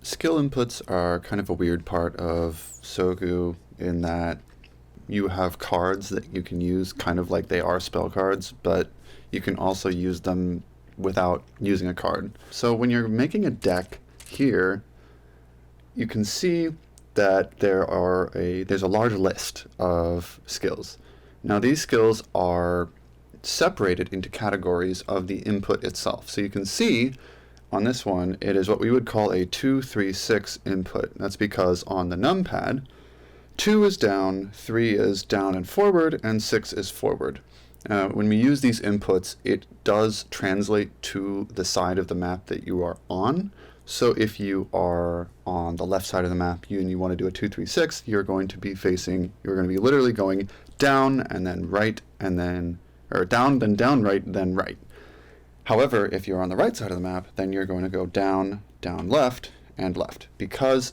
Skill inputs are kind of a weird part of Soku in that you have cards that you can use kind of like they are spell cards, but you can also use them without using a card. So when you're making a deck here, you can see that there's a large list of skills. Now these skills are separated into categories of the input itself. So you can see on this one, it is what we would call a 2, 3, 6 input. That's because on the numpad, 2 is down, 3 is down and forward, and 6 is forward. When we use these inputs, it does translate to the side of the map that you are on. So if you are on the left side of the map and you want to do a 2, 3, 6, you're going to be literally going down and then right and then, or down, then down, right, then right. However, if you're on the right side of the map, then you're going to go down, down, left, and left, because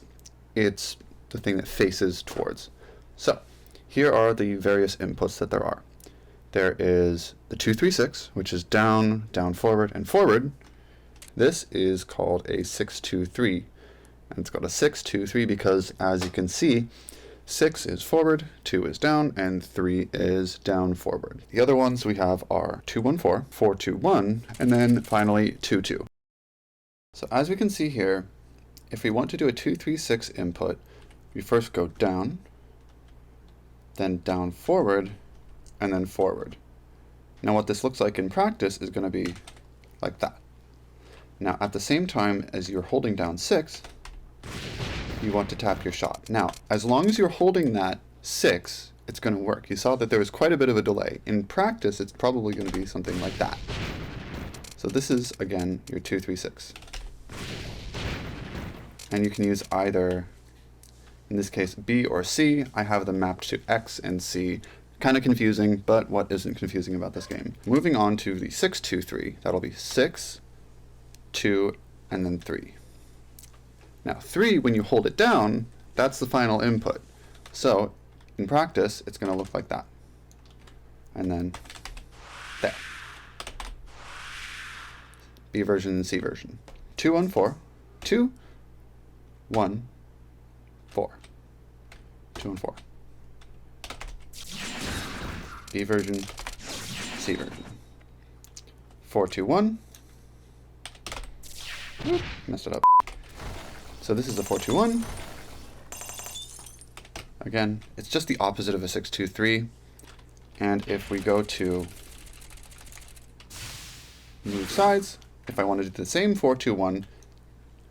it's the thing that faces towards. So here are the various inputs that there are. There is the 2, 3, 6, which is down, down, forward, and forward. This is called a 6, 2, 3. And it's called a 6, 2, 3 because, as you can see, 6 is forward, 2 is down, and 3 is down forward. The other ones we have are 2, 1, 4, 4, 2, 1, and then finally 2, 2. So as we can see here, if we want to do a 2, 3, 6 input, we first go down, then down forward, and then forward. Now what this looks like in practice is going to be like that. Now at the same time as you're holding down 6, you want to tap your shot. Now, as long as you're holding that 6, it's going to work. You saw that there was quite a bit of a delay. In practice, it's probably going to be something like that. So this is, again, your 2, 3, 6. And you can use either, in this case, B or C. I have them mapped to X and C. Kind of confusing, but what isn't confusing about this game? Moving on to the 6, 2, 3. That'll be 6, 2, and then 3. Now 3, when you hold it down, that's the final input. So in practice, it's going to look like that. And then there. B version and C version. 2, 1, 4. 2, 1, 4. 2, 1, 4. B version, C version. 4, 2, 1. Oop, messed it up. So this is a 4, 2, 1. Again, it's just the opposite of a 6, 2, 3. And if we go to move sides, if I want to do the same 4, 2, 1,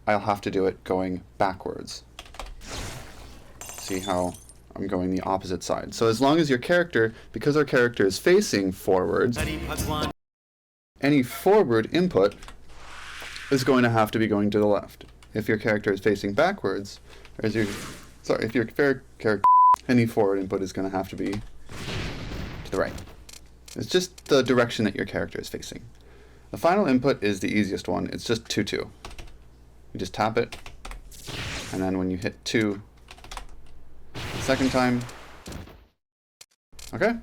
I'll have to do it going backwards. See how I'm going the opposite side. So as long as your character, because our character is facing forwards, any forward input is going to have to be going to the left. If your character is facing backwards, or if your character, any forward input is going to have to be to the right. It's just the direction that your character is facing. The final input is the easiest one. It's just 2, 2. You just tap it, and then when you hit 2 the second time, okay?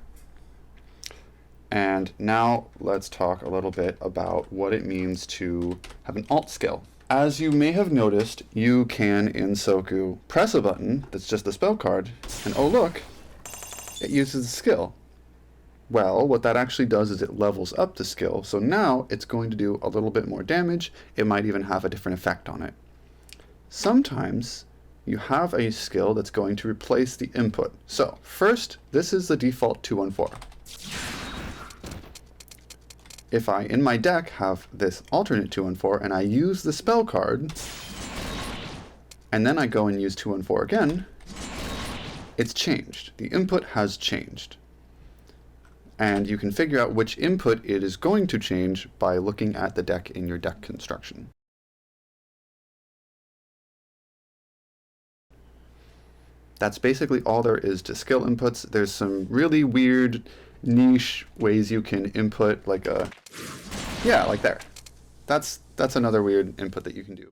And now let's talk a little bit about what it means to have an alt skill. As you may have noticed, you can, in Soku, press a button that's just the spell card, and oh look, it uses a skill. Well, what that actually does is it levels up the skill, so now it's going to do a little bit more damage. It might even have a different effect on it. Sometimes you have a skill that's going to replace the input. So, first, this is the default 2, 1, 4. If I, in my deck, have this alternate 2, 1, 4, and I use the spell card, and then I go and use 2, 1, 4 again, it's changed. The input has changed. And you can figure out which input it is going to change by looking at the deck in your deck construction. That's basically all there is to skill inputs. There's some really weird niche ways you can input, like like there. That's another weird input that you can do.